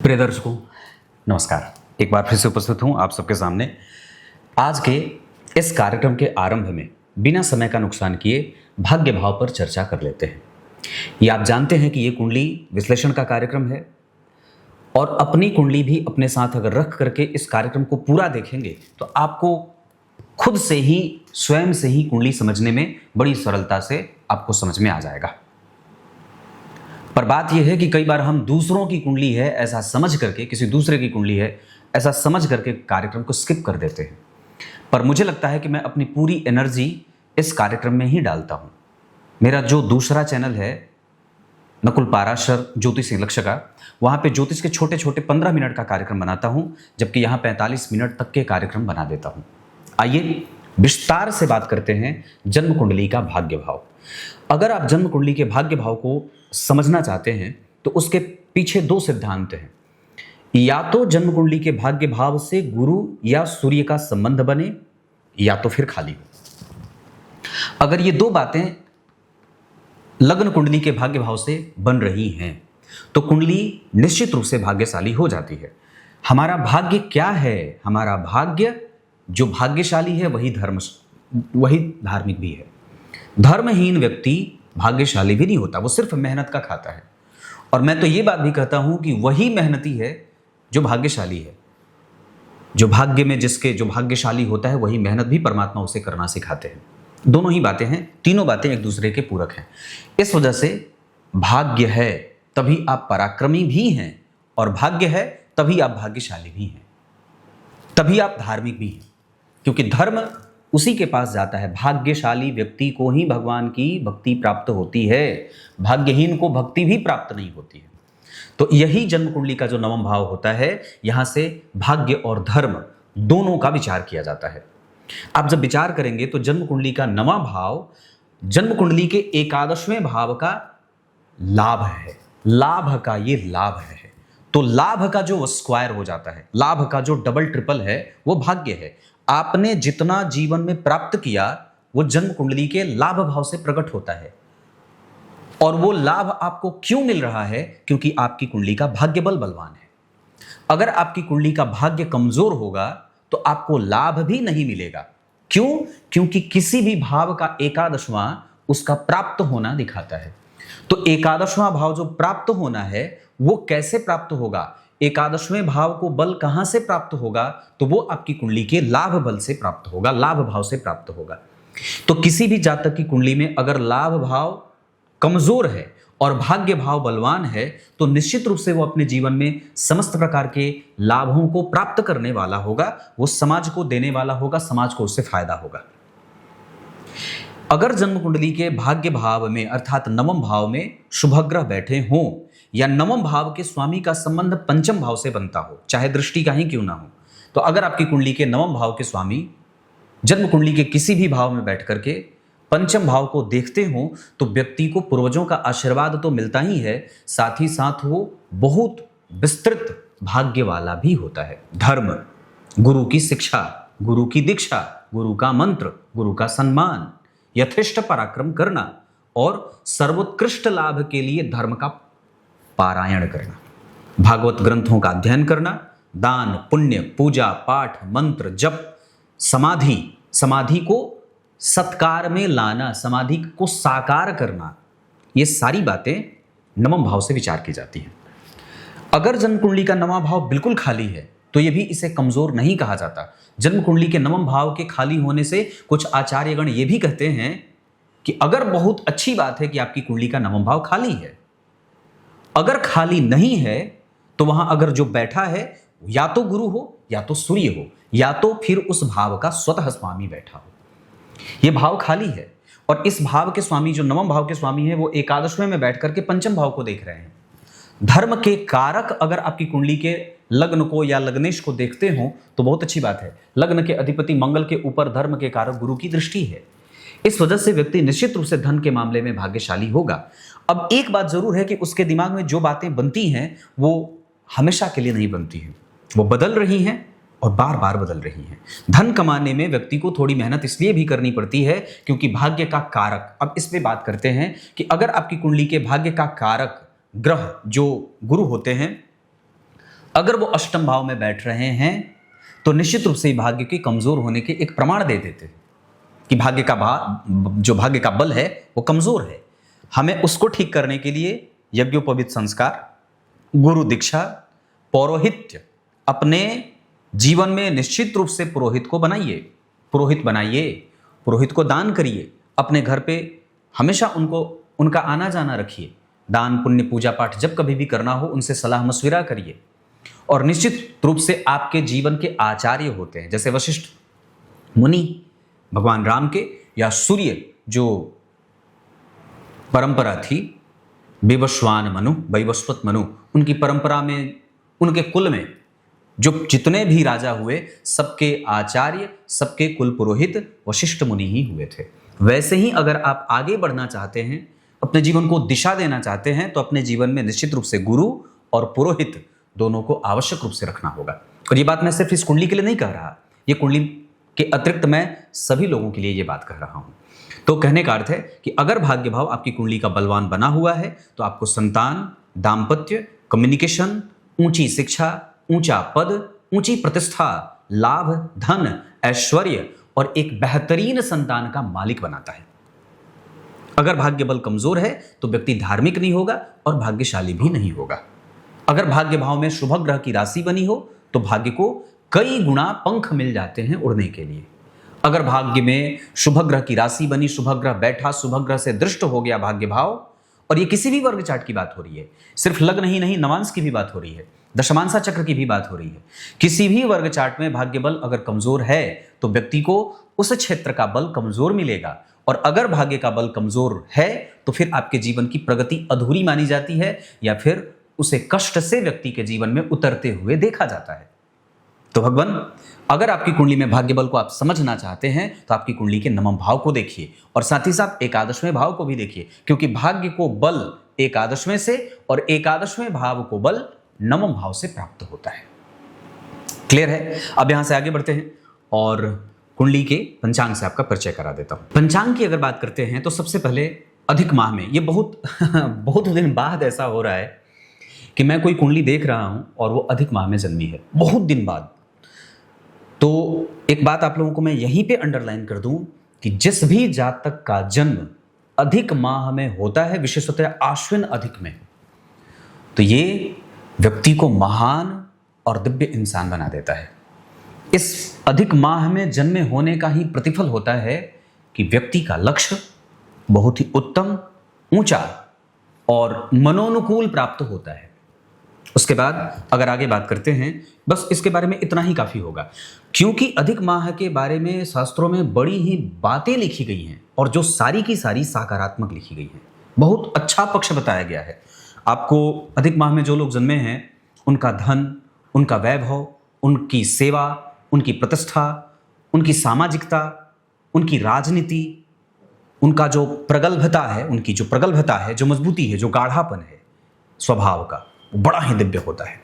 प्रिय दर्शकों, नमस्कार। एक बार फिर से उपस्थित हूं आप सबके सामने। आज के इस कार्यक्रम के आरंभ में बिना समय का नुकसान किए भाग्य भाव पर चर्चा कर लेते हैं। ये आप जानते हैं कि ये कुंडली विश्लेषण का कार्यक्रम है और अपनी कुंडली भी अपने साथ अगर रख करके इस कार्यक्रम को पूरा देखेंगे तो आपको खुद से ही स्वयं से ही कुंडली समझने में बड़ी सरलता से आपको समझ में आ जाएगा। पर बात यह है कि कई बार हम दूसरों की कुंडली है ऐसा समझ करके, किसी दूसरे की कुंडली है ऐसा समझ करके कार्यक्रम को स्किप कर देते हैं। पर मुझे लगता है कि मैं अपनी पूरी एनर्जी इस कार्यक्रम में ही डालता हूं। मेरा जो दूसरा चैनल है नकुल पाराशर ज्योतिष लक्ष्य का, वहां पे ज्योतिष के छोटे छोटे 15 मिनट का कार्यक्रम बनाता हूं, जबकि यहां 45 मिनट तक के कार्यक्रम बना देता हूं। आइए विस्तार से बात करते हैं जन्म कुंडली का भाग्य भाव। अगर आप जन्म कुंडली के भाग्य भाव को समझना चाहते हैं तो उसके पीछे दो सिद्धांत हैं। या तो जन्म कुंडली के भाग्य भाव से गुरु या सूर्य का संबंध बने, या तो फिर खाली हो। अगर ये दो बातें लग्न कुंडली के भाग्य भाव से बन रही हैं तो कुंडली निश्चित रूप से भाग्यशाली हो जाती है। हमारा भाग्य क्या है? हमारा भाग्य जो भाग्यशाली है वही धार्मिक भी है। धर्महीन व्यक्ति भाग्यशाली भी नहीं होता, वो सिर्फ मेहनत का खाता है। और मैं तो ये बात भी कहता हूं कि वही मेहनती है जो भाग्यशाली है। जो भाग्य में जिसके जो भाग्यशाली होता है वही मेहनत भी परमात्मा उसे करना सिखाते हैं। दोनों ही बातें हैं, तीनों बातें एक दूसरे के पूरक हैं। इस वजह से भाग्य है तभी आप पराक्रमी भी हैं, और भाग्य है तभी आप भाग्यशाली भी हैं, तभी आप धार्मिक भी हैं। क्योंकि धर्म उसी के पास जाता है। भाग्यशाली व्यक्ति को ही भगवान की भक्ति प्राप्त होती है, भाग्यहीन को भक्ति भी प्राप्त नहीं होती है। तो यही जन्म कुंडली का जो नवम भाव होता है, यहां से भाग्य और धर्म दोनों का विचार किया जाता है। आप जब विचार करेंगे तो जन्म कुंडली का नवा भाव जन्म कुंडली के 11वें भाव का लाभ है। लाभ का ये लाभ है, तो लाभ का जो स्क्वायर हो जाता है, लाभ का जो डबल ट्रिपल है वो भाग्य है। आपने जितना जीवन में प्राप्त किया वो जन्म कुंडली के लाभ भाव से प्रकट होता है। और वो लाभ आपको क्यों मिल रहा है? क्योंकि आपकी कुंडली का भाग्य बल बलवान है। अगर आपकी कुंडली का भाग्य कमजोर होगा तो आपको लाभ भी नहीं मिलेगा। क्यों? क्योंकि किसी भी भाव का 11वां उसका प्राप्त होना दिखाता है। तो 11वां भाव जो प्राप्त होना है वो कैसे प्राप्त होगा? 11वें भाव को बल कहां से प्राप्त होगा? तो वो आपकी कुंडली के लाभ बल से प्राप्त होगा, लाभ भाव से प्राप्त होगा। तो किसी भी जातक की कुंडली में अगर लाभ भाव कमजोर है और भाग्य भाव बलवान है तो निश्चित रूप से वो अपने जीवन में समस्त प्रकार के लाभों को प्राप्त करने वाला होगा, वो समाज को देने वाला होगा, समाज को उससे फायदा होगा। अगर जन्म कुंडली के भाग्य भाव में अर्थात नवम भाव में शुभ ग्रह बैठे हों या नवम भाव के स्वामी का संबंध पंचम भाव से बनता हो, चाहे दृष्टि का ही क्यों ना हो, तो अगर आपकी कुंडली के नवम भाव के स्वामी जन्म कुंडली के किसी भी भाव में बैठ करके पंचम भाव को देखते हो तो व्यक्ति को पूर्वजों का आशीर्वाद तो मिलता ही है, साथ ही साथ वो बहुत विस्तृत भाग्य वाला भी होता है। धर्म, गुरु की शिक्षा, गुरु की दीक्षा, गुरु का मंत्र, गुरु का सम्मान, यथेष्ट पराक्रम करना और सर्वोत्कृष्ट लाभ के लिए धर्म का पारायण करना, भागवत ग्रंथों का अध्ययन करना, दान पुण्य, पूजा पाठ, मंत्र जप, समाधि को सत्कार में लाना, समाधि को साकार करना, ये सारी बातें नवम भाव से विचार की जाती हैं। अगर जन्म कुंडली का नवम भाव बिल्कुल खाली है तो ये भी इसे कमजोर नहीं कहा जाता। जन्म कुंडली के नवम भाव के खाली होने से कुछ आचार्यगण ये भी कहते हैं कि अगर बहुत अच्छी बात है कि आपकी कुंडली का नवम भाव खाली है, अगर खाली नहीं है तो वहां अगर जो बैठा है या तो गुरु हो या तो सूर्य हो या तो फिर उस भाव का स्वतः स्वामी बैठा हो। यह भाव खाली है और इस भाव के स्वामी जो नवम भाव के स्वामी है वो 11वें में बैठ करके पंचम भाव को देख रहे हैं। धर्म के कारक अगर आपकी कुंडली के लग्न को या लग्नेश को देखते हो तो बहुत अच्छी बात है। लग्न के अधिपति मंगल के ऊपर धर्म के कारक गुरु की दृष्टि है। इस वजह से व्यक्ति निश्चित रूप से धन के मामले में भाग्यशाली होगा। अब एक बात जरूर है कि उसके दिमाग में जो बातें बनती हैं वो हमेशा के लिए नहीं बनती हैं, वो बदल रही हैं और बार बार बदल रही हैं। धन कमाने में व्यक्ति को थोड़ी मेहनत इसलिए भी करनी पड़ती है क्योंकि भाग्य का कारक, अब इस पे बात करते हैं कि अगर आपकी कुंडली के भाग्य का कारक ग्रह जो गुरु होते हैं अगर वो अष्टम भाव में बैठ रहे हैं तो निश्चित रूप से भाग्य के कमजोर होने के एक प्रमाण दे देते हैं कि भाग्य का जो भाग्य का बल है वो कमजोर है। हमें उसको ठीक करने के लिए यज्ञोपवीत संस्कार, गुरु दीक्षा, पौरोहित्य, अपने जीवन में निश्चित रूप से पुरोहित को बनाइए, पुरोहित बनाइए, पुरोहित को दान करिए, अपने घर पे हमेशा उनका आना जाना रखिए, दान पुण्य पूजा पाठ जब कभी भी करना हो उनसे सलाह मशविरा करिए। और निश्चित रूप से आपके जीवन के आचार्य होते हैं, जैसे वशिष्ठ मुनि भगवान राम के, या सूर्य जो परंपरा थी विवस्वान मनु, वैवस्वत मनु, उनकी परंपरा में, उनके कुल में जो जितने भी राजा हुए सबके आचार्य, सबके कुल पुरोहित वशिष्ठ मुनि ही हुए थे। वैसे ही अगर आप आगे बढ़ना चाहते हैं, अपने जीवन को दिशा देना चाहते हैं, तो अपने जीवन में निश्चित रूप से गुरु और पुरोहित दोनों को आवश्यक रूप से रखना होगा। और ये बात मैं सिर्फ इस कुंडली के लिए नहीं कह रहा, ये कुंडली के अतिरिक्त मैं सभी लोगों के लिए ये बात कह रहा हूं। तो कहने का अर्थ है कि अगर भाग्य भाव आपकी कुंडली का बलवान बना हुआ है तो आपको संतान, दाम्पत्य, कम्युनिकेशन, ऊंची शिक्षा, ऊंचा पद, ऊंची प्रतिष्ठा, लाभ, धन, ऐश्वर्य और एक बेहतरीन संतान का मालिक बनाता है। अगर भाग्य बल कमजोर है तो व्यक्ति धार्मिक नहीं होगा और भाग्यशाली भी नहीं होगा। अगर भाग्य भाव में शुभ ग्रह की राशि बनी हो तो भाग्य को कई गुना पंख मिल जाते हैं उड़ने के लिए। अगर भाग्य में शुभ ग्रह की राशि बनी, शुभ ग्रह बैठा, शुभ ग्रह से दृष्ट हो गया भाग्य भाव, और ये किसी भी वर्ग चार्ट की बात हो रही है, सिर्फ लग्न ही नहीं, नवांश की भी बात हो रही है, दशमांशा चक्र की भी बात हो रही है, किसी भी वर्ग चार्ट में भाग्य बल अगर कमजोर है तो व्यक्ति को उस क्षेत्र का बल कमजोर मिलेगा। और अगर भाग्य का बल कमजोर है तो फिर आपके जीवन की प्रगति अधूरी मानी जाती है, या फिर उसे कष्ट से व्यक्ति के जीवन में उतरते हुए देखा जाता है। तो भगवान, अगर आपकी कुंडली में भाग्य बल को आप समझना चाहते हैं तो आपकी कुंडली के नवम भाव को देखिए और साथ ही साथ एकादशवें भाव को भी देखिए, क्योंकि भाग्य को बल एकादशवें से और एकादशवें भाव को बल नवम भाव से प्राप्त होता है। क्लियर है? अब यहां से आगे बढ़ते हैं और कुंडली के पंचांग से आपका परिचय करा देता हूं। पंचांग की अगर बात करते हैं तो सबसे पहले अधिक माह में, ये बहुत दिन बाद ऐसा हो रहा है कि मैं कोई कुंडली देख रहा हूं और वो अधिक माह में जन्मी है, बहुत दिन बाद। तो एक बात आप लोगों को मैं यहीं पे अंडरलाइन कर दूं कि जिस भी जातक का जन्म अधिक माह में होता है, विशेषतः आश्विन अधिक में, तो ये व्यक्ति को महान और दिव्य इंसान बना देता है। इस अधिक माह में जन्मे होने का ही प्रतिफल होता है कि व्यक्ति का लक्ष्य बहुत ही उत्तम, ऊंचा और मनोनुकूल प्राप्त होता है। उसके बाद अगर आगे बात करते हैं, बस इसके बारे में इतना ही काफी होगा, क्योंकि अधिक माह के बारे में शास्त्रों में बड़ी ही बातें लिखी गई हैं और जो सारी की सारी सकारात्मक लिखी गई हैं। बहुत अच्छा पक्ष बताया गया है आपको। अधिक माह में जो लोग जन्मे हैं उनका धन, उनका वैभव, उनकी सेवा, उनकी प्रतिष्ठा, उनकी सामाजिकता, उनकी राजनीति, उनका जो प्रगल्भता है, उनकी जो प्रगल्भता है, जो मजबूती है, जो गाढ़ापन है स्वभाव का, बड़ा ही दिव्य होता है।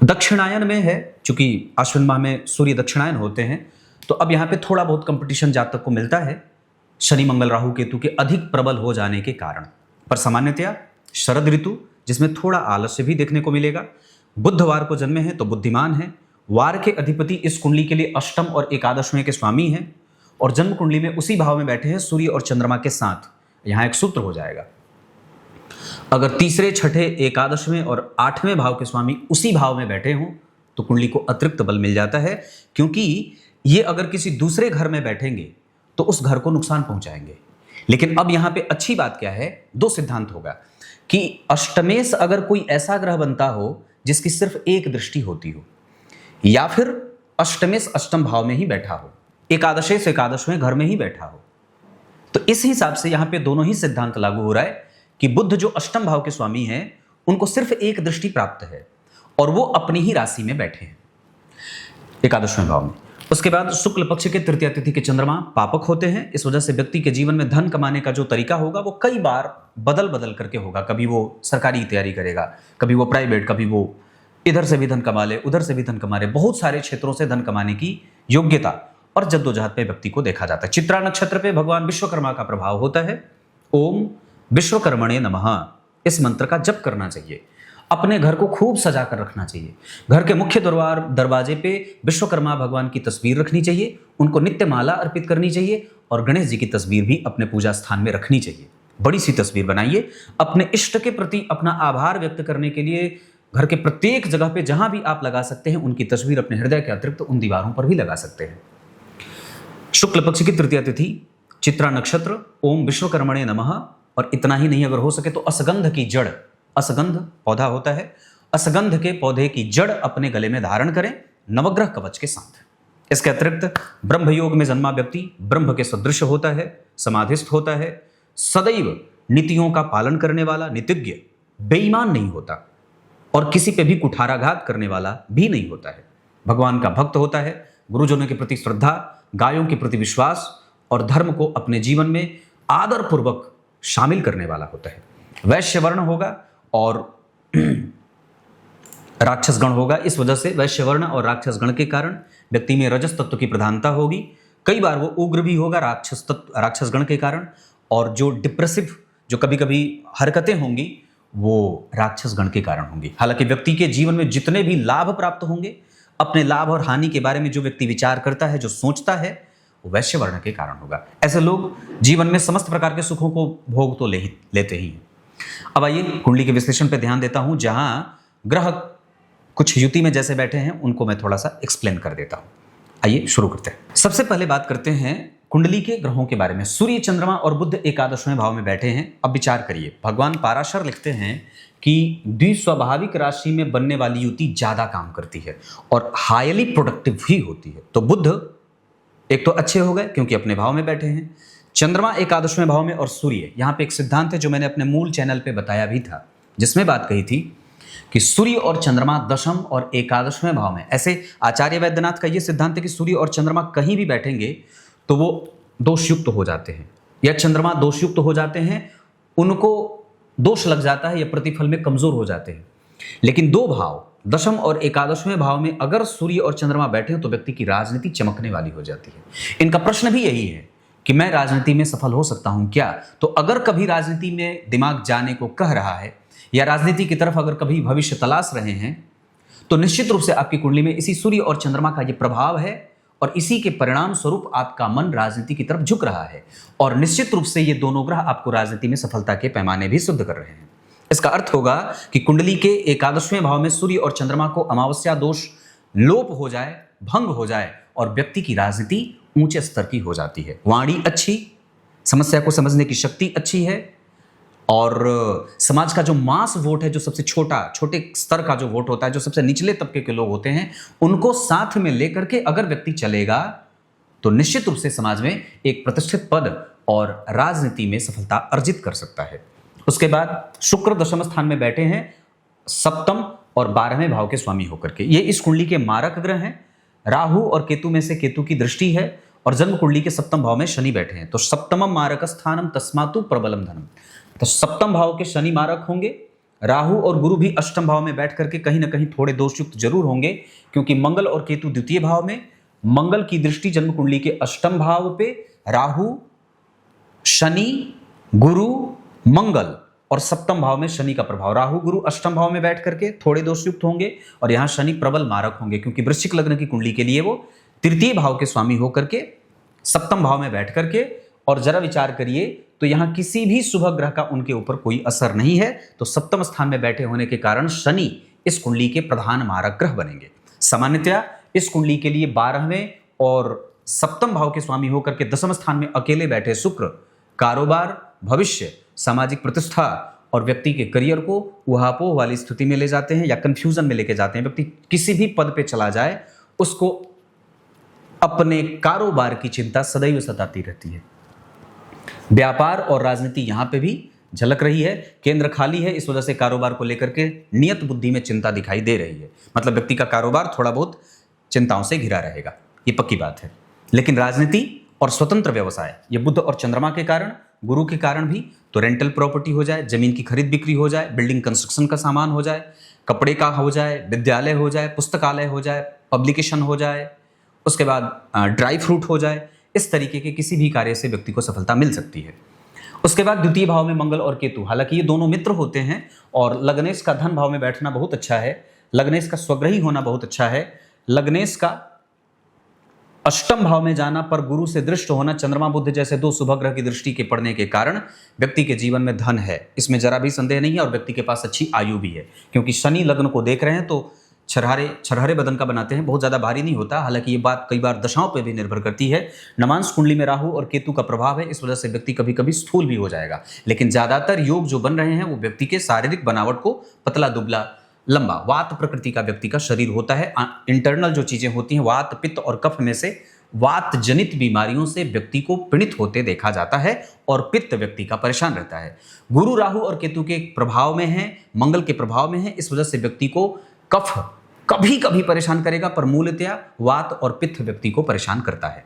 दक्षिणायन में है, चूंकि आश्विन माह में सूर्य दक्षिणायन होते हैं, तो अब यहाँ पे थोड़ा बहुत कंपटीशन जातक को मिलता है शनि मंगल राहु केतु के अधिक प्रबल हो जाने के कारण। पर सामान्यतया शरद ऋतु, जिसमें थोड़ा आलस्य भी देखने को मिलेगा। बुधवार को जन्मे हैं तो बुद्धिमान है। वार के अधिपति इस कुंडली के लिए अष्टम और एकादशवें के स्वामी हैं और जन्म कुंडली में उसी भाव में बैठे हैं सूर्य और चंद्रमा के साथ। यहाँ एक सूत्र हो जाएगा, अगर तीसरे, छठे, एकादशवें और आठवें भाव के स्वामी उसी भाव में बैठे हों तो कुंडली को अतिरिक्त बल मिल जाता है, क्योंकि ये अगर किसी दूसरे घर में बैठेंगे तो उस घर को नुकसान पहुंचाएंगे। लेकिन अब यहां पे अच्छी बात क्या है, दो सिद्धांत होगा कि अष्टमेश अगर कोई ऐसा ग्रह बनता हो जिसकी सिर्फ एक दृष्टि होती हो, या फिर अष्टमेश अष्टम भाव में ही बैठा हो, एकादशेश एकादशवें घर में ही बैठा हो, तो इस हिसाब से यहां पे दोनों ही सिद्धांत लागू हो रहा है कि बुध जो अष्टम भाव के स्वामी हैं उनको सिर्फ एक दृष्टि प्राप्त है और वो अपनी ही राशि में बैठे हैं एकादशवें भाव में। उसके बाद शुक्ल पक्ष के तृतीय तिथि के चंद्रमा पापक होते हैं। इस वजह से व्यक्ति के जीवन में धन कमाने का जो तरीका होगा वो कई बार बदल बदल करके होगा। कभी वो सरकारी की तैयारी करेगा, कभी वो प्राइवेट, कभी वो इधर से भी धन कमा ले, उधर से भी धन कमा ले। बहुत सारे क्षेत्रों से धन कमाने की योग्यता और जद्दोजहद पे व्यक्ति को देखा जाता है। चित्रा नक्षत्र पे भगवान विश्वकर्मा का प्रभाव होता है। ओम विश्वकर्मणे नमः, इस मंत्र का जप करना चाहिए। अपने घर को खूब सजा कर रखना चाहिए। घर के मुख्य दरवाजे पे विश्वकर्मा भगवान की तस्वीर रखनी चाहिए, उनको नित्य माला अर्पित करनी चाहिए और गणेश जी की तस्वीर भी अपने पूजा स्थान में रखनी चाहिए। बड़ी सी तस्वीर बनाइए। अपने इष्ट के प्रति अपना आभार व्यक्त करने के लिए घर के प्रत्येक जगह पे जहां भी आप लगा सकते हैं उनकी तस्वीर अपने हृदय के अतिरिक्त उन दीवारों पर भी लगा सकते हैं। शुक्ल पक्ष की तृतीया तिथि, चित्रा नक्षत्र, ओम विश्वकर्मणे नमः। और इतना ही नहीं, अगर हो सके तो असगंध की जड़, असगंध पौधा होता है, असगंध के पौधे की जड़ अपने गले में धारण करें नवग्रह कवच के साथ। इसके अतिरिक्त ब्रह्म योग में जन्मा व्यक्ति ब्रह्म के सदृश होता है, समाधिस्थ होता है, सदैव नीतियों का पालन करने वाला, नीतिज्ञ, बेईमान नहीं होता और किसी पे भी कुठाराघात करने वाला भी नहीं होता है। भगवान का भक्त होता है, गुरुजनों के प्रति श्रद्धा, गायों के प्रति विश्वास और धर्म को अपने जीवन में आदर पूर्वक शामिल करने वाला होता है। वैश्य वर्ण होगा और राक्षस गण होगा। इस वजह से वैश्य वर्ण और राक्षस गण के कारण व्यक्ति में रजस तत्व की प्रधानता होगी। कई बार वो उग्र भी होगा राक्षस गण के कारण, और जो डिप्रेसिव जो कभी कभी हरकतें होंगी वो राक्षस गण के कारण होंगी। हालांकि व्यक्ति के जीवन में जितने भी लाभ प्राप्त होंगे, अपने लाभ और हानि के बारे में जो व्यक्ति विचार करता है, जो सोचता है, वो वैश्य वर्ण के कारण होगा। ऐसे लोग जीवन में समस्त प्रकार के सुखों को भोग तो लेते ही हैं। अब आइए कुंडली के विश्लेषण पे ध्यान देता हूं। जहां ग्रह कुछ युति में जैसे बैठे हैं उनको मैं थोड़ा सा एक्सप्लेन कर देता हूं। आइए शुरू करते हैं। सबसे पहले बात करते हैं कुंडली के ग्रहों के बारे में। सूर्य, चंद्रमा और बुध एकादशवें भाव में बैठे हैं। अब विचार करिए, भगवान पाराशर लिखते हैं कि द्विस्वाभाविक राशि में बनने वाली युति ज्यादा काम करती है और हाईली प्रोडक्टिव भी होती है। तो बुध एक तो अच्छे हो गए क्योंकि अपने भाव में बैठे हैं, चंद्रमा एकादशवें भाव में, और सूर्य, यहाँ पे एक सिद्धांत है जो मैंने अपने मूल चैनल पे बताया भी था, जिसमें बात कही थी कि सूर्य और चंद्रमा दशम और एकादशवें भाव में। ऐसे आचार्य वैद्यनाथ का यह सिद्धांत है कि सूर्य और चंद्रमा कहीं भी बैठेंगे तो वो दोषयुक्त हो जाते हैं, या चंद्रमा दोषयुक्त हो जाते हैं, उनको दोष लग जाता है या प्रतिफल में कमजोर हो जाते हैं। लेकिन दो भाव, दशम और एकादशवें भाव में अगर सूर्य और चंद्रमा बैठे हो तो व्यक्ति की राजनीति चमकने वाली हो जाती है। इनका प्रश्न भी यही है कि मैं राजनीति में सफल हो सकता हूं क्या? तो अगर कभी राजनीति में दिमाग जाने को कह रहा है या राजनीति की तरफ अगर कभी भविष्य तलाश रहे हैं, तो निश्चित रूप से आपकी कुंडली में इसी सूर्य और चंद्रमा का यह प्रभाव है और इसी के परिणाम स्वरूप आपका मन राजनीति की तरफ झुक रहा है। और निश्चित रूप से ये दोनों ग्रह आपको राजनीति में सफलता के पैमाने भी सिद्ध कर रहे हैं। इसका अर्थ होगा कि कुंडली के एकादशवें भाव में सूर्य और चंद्रमा को अमावस्या दोष लोप हो जाए, भंग हो जाए और व्यक्ति की राजनीति ऊंचे स्तर की हो जाती है। वाणी अच्छी, समस्या को समझने की शक्ति अच्छी है और समाज का जो मास वोट है, जो सबसे छोटे स्तर का जो वोट होता है, जो सबसे निचले तबके के लोग होते हैं, उनको साथ में लेकर के अगर व्यक्ति चलेगा तो निश्चित रूप से समाज में एक प्रतिष्ठित पद और राजनीति में सफलता अर्जित कर सकता है। उसके बाद शुक्र दशम स्थान में बैठे हैं, सप्तम और 12वें भाव के स्वामी होकर के। ये इस कुंडली के मारक ग्रह हैं। राहु और केतु में से केतु की दृष्टि है और जन्म कुंडली के सप्तम भाव में शनि बैठे हैं। तो सप्तमम मारक स्थानम तस्मातु प्रबलम धनम। तो सप्तम भाव के शनि मारक होंगे। राहु और गुरु भी अष्टम भाव में बैठ करके कहीं ना कहीं थोड़े दोषयुक्त जरूर होंगे, क्योंकि मंगल और केतु द्वितीय भाव में, मंगल की दृष्टि जन्म कुंडली के अष्टम भाव पे, राहु, शनि, गुरु, मंगल और सप्तम भाव में शनि का प्रभाव। राहु गुरु अष्टम भाव में बैठ करके थोड़े दोषयुक्त होंगे और यहां शनि प्रबल मारक होंगे, क्योंकि वृश्चिक लग्न की कुंडली के लिए वो तृतीय भाव के स्वामी होकर के सप्तम भाव में बैठ करके। और जरा विचार करिए तो यहां किसी भी शुभ ग्रह का उनके ऊपर कोई असर नहीं है। तो सप्तम स्थान में बैठे होने के कारण शनि इस कुंडली के प्रधान मारक ग्रह बनेंगे। सामान्यतया इस कुंडली के लिए 12वें और सप्तम भाव के स्वामी होकर के दसम स्थान में अकेले बैठे शुक्र कारोबार, भविष्य, सामाजिक प्रतिष्ठा और व्यक्ति के करियर को उहापोह वाली स्थिति में ले जाते हैं या कंफ्यूजन में लेके जाते हैं। व्यक्ति किसी भी पद पे चला जाए उसको अपने कारोबार की चिंता सदैव सताती रहती है। व्यापार और राजनीति यहां पे भी झलक रही है। केंद्र खाली है, इस वजह से कारोबार को लेकर के नियत बुद्धि में चिंता दिखाई दे रही है। मतलब व्यक्ति का कारोबार थोड़ा बहुत चिंताओं से घिरा रहेगा, ये पक्की बात है। लेकिन राजनीति और स्वतंत्र व्यवसाय, ये बुध और चंद्रमा के कारण, गुरु के कारण भी, तो रेंटल प्रॉपर्टी हो जाए, जमीन की खरीद बिक्री हो जाए, बिल्डिंग कंस्ट्रक्शन का सामान हो जाए, कपड़े का हो जाए, विद्यालय हो जाए, पुस्तकालय हो जाए, पब्लिकेशन हो जाए, उसके बाद ड्राई फ्रूट हो जाए, इस तरीके के किसी भी कार्य से व्यक्ति को सफलता मिल सकती है। उसके बाद द्वितीय भाव में मंगल और केतु, हालांकि ये दोनों मित्र होते हैं और लग्नेश का धन भाव में बैठना बहुत अच्छा है, लग्नेश का स्वग्रही होना बहुत अच्छा है, लग्नेश का अष्टम भाव में जाना पर गुरु से दृष्ट होना, चंद्रमा बुध जैसे दो शुभ ग्रह की दृष्टि के पड़ने के कारण व्यक्ति के जीवन में धन है, इसमें जरा भी संदेह नहीं है। और व्यक्ति के पास अच्छी आयु भी है, क्योंकि शनि लग्न को देख रहे हैं तो छरहरे बदन का बनाते हैं, बहुत ज्यादा भारी नहीं होता। हालांकि ये बात कई बार दशाओं पर भी निर्भर करती है। नवांश कुंडली में राहु और केतु का प्रभाव है, इस वजह से व्यक्ति कभी कभी स्थूल भी हो जाएगा, लेकिन ज्यादातर योग जो बन रहे हैं वो व्यक्ति के शारीरिक बनावट को पतला दुबला लंबा वात प्रकृति का व्यक्ति का शरीर होता है। इंटरनल जो चीजें होती हैं वात पित्त और कफ में से वात जनित बीमारियों से व्यक्ति को पीड़ित होते देखा जाता है और पित्त व्यक्ति का परेशान रहता है। गुरु राहु और केतु के प्रभाव में है, मंगल के प्रभाव में है, इस वजह से व्यक्ति को कफ कभी कभी परेशान करेगा, पर मूलतया वात और पित्त व्यक्ति को परेशान करता है।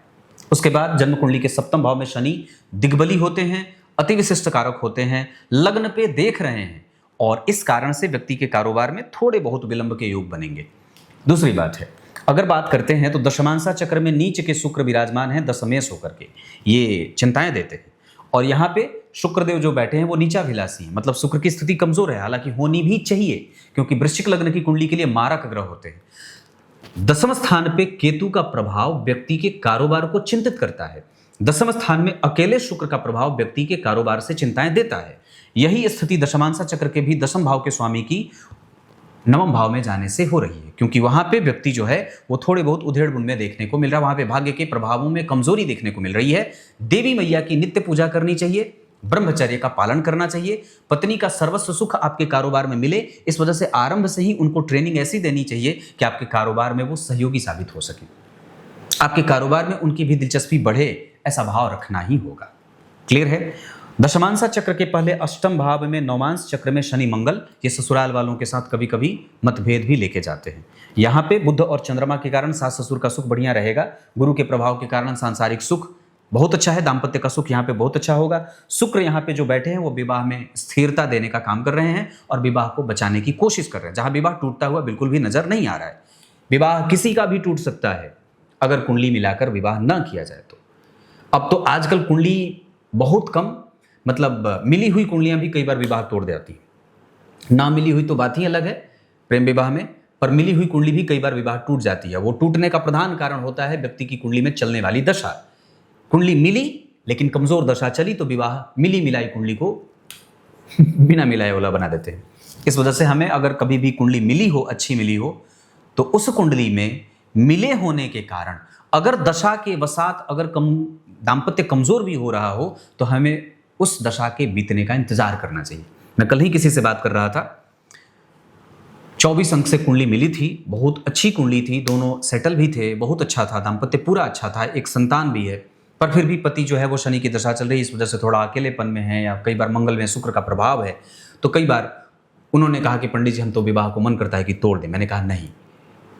उसके बाद जन्म कुंडली के सप्तम भाव में शनि दिग्बली होते हैं, अति विशिष्ट कारक होते हैं, लग्न पे देख रहे हैं और इस कारण से व्यक्ति के कारोबार में थोड़े बहुत विलंब के योग बनेंगे। दूसरी बात है, अगर बात करते हैं तो दशमांशा चक्र में नीच के शुक्र विराजमान हैं दशमेश होकर के, ये चिंताएं देते हैं। और यहाँ पे शुक्रदेव जो बैठे हैं वो नीचाभिलाषी हैं, मतलब शुक्र की स्थिति कमजोर है, हालांकि होनी भी चाहिए क्योंकि वृश्चिक लग्न की कुंडली के लिए मारक ग्रह होते हैं। दसम स्थान पे केतु का प्रभाव व्यक्ति के कारोबार को चिंतित करता है। दसम स्थान में अकेले शुक्र का प्रभाव व्यक्ति के कारोबार से चिंताएं देता है। यही स्थिति दशमांशा चक्र के भी दसम भाव के स्वामी की नवम भाव में जाने से हो रही है, क्योंकि वहां पे व्यक्ति जो है वो थोड़े बहुत उधेड़ बुन में देखने को मिल रहा है, वहां पे भाग्य के प्रभावों में कमजोरी देखने को मिल रही है। देवी मैया की नित्य पूजा करनी चाहिए, ब्रह्मचर्य का पालन करना चाहिए, पत्नी का सर्वस्व सुख आपके कारोबार में मिले, इस वजह से आरंभ से ही उनको ट्रेनिंग ऐसी देनी चाहिए कि आपके कारोबार में वो सहयोगी साबित हो सके, आपके कारोबार में उनकी भी दिलचस्पी बढ़े, ऐसा भाव रखना ही होगा। क्लियर है? दशमांशा चक्र के पहले अष्टम भाव में नौमांश चक्र में शनि मंगल, ये ससुराल वालों के साथ कभी कभी मतभेद भी लेके जाते हैं। यहाँ पे बुध और चंद्रमा के कारण सास ससुर का सुख बढ़िया रहेगा, गुरु के प्रभाव के कारण सांसारिक सुख बहुत अच्छा है, दाम्पत्य का सुख यहाँ पे बहुत अच्छा होगा। शुक्र यहाँ पे जो बैठे हैं वो विवाह में स्थिरता देने का काम कर रहे हैं और विवाह को बचाने की कोशिश कर रहे हैं। जहाँ विवाह टूटता हुआ बिल्कुल भी नजर नहीं आ रहा है, विवाह किसी का भी टूट सकता है अगर कुंडली मिलाकर विवाह न किया जाए तो। अब तो आजकल कुंडली बहुत कम, मतलब मिली हुई कुंडलियां भी कई बार विवाह तोड़ देती हैं। ना मिली हुई तो बात ही अलग है प्रेम विवाह में, पर मिली हुई कुंडली भी कई बार विवाह टूट जाती है। वो टूटने का प्रधान कारण होता है व्यक्ति की कुंडली में चलने वाली दशा। कुंडली मिली लेकिन कमजोर दशा चली तो विवाह मिली मिलाई कुंडली को बिना मिलाए वाला बना देते हैं। इस वजह से हमें अगर कभी भी कुंडली मिली हो, अच्छी मिली हो, तो उस कुंडली में मिले होने के कारण अगर दशा के वसात अगर दाम्पत्य कमजोर भी हो रहा हो तो हमें उस दशा के बीतने का इंतजार करना चाहिए। मैं कल ही किसी से बात कर रहा था, 24 अंक से कुंडली मिली थी, बहुत अच्छी कुंडली थी, दोनों सेटल भी थे, बहुत अच्छा था, दाम्पत्य पूरा अच्छा था, एक संतान भी है, पर फिर भी पति जो है वो शनि की दशा चल रही है, इस वजह से थोड़ा अकेलेपन में है, या कई बार मंगल में शुक्र का प्रभाव है। तो कई बार उन्होंने कहा कि पंडित जी हम तो विवाह को मन करता है कि तोड़ दें। मैंने कहा नहीं,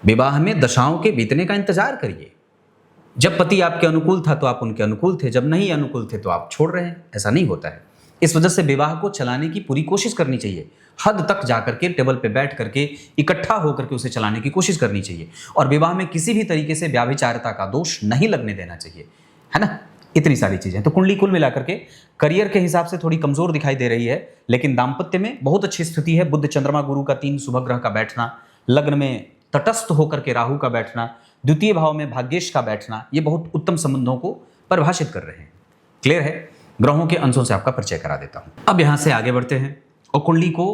विवाह में दशाओं के बीतने का इंतजार करिए। जब पति आपके अनुकूल था तो आप उनके अनुकूल थे, जब नहीं अनुकूल थे तो आप छोड़ रहे हैं, ऐसा नहीं होता है। इस वजह से विवाह को चलाने की पूरी कोशिश करनी चाहिए, हद तक जाकर के टेबल पे बैठ करके इकट्ठा होकर के उसे चलाने की कोशिश करनी चाहिए, और विवाह में किसी भी तरीके से व्याभिचारता का दोष नहीं लगने देना चाहिए, है ना। इतनी सारी चीजें तो कुंडली कुल मिलाकर के करियर के हिसाब से थोड़ी कमजोर दिखाई दे रही है, लेकिन दाम्पत्य में बहुत अच्छी स्थिति है। बुध चंद्रमा गुरु का 3 शुभ ग्रह का बैठना, लग्न में तटस्थ होकर के राहु का बैठना, द्वितीय भाव में भाग्येश का बैठना, ये बहुत उत्तम संबंधों को परिभाषित कर रहे हैं। क्लियर है? ग्रहों के अंशों से आपका परिचय करा देता हूं। अब यहां से आगे बढ़ते हैं और कुंडली को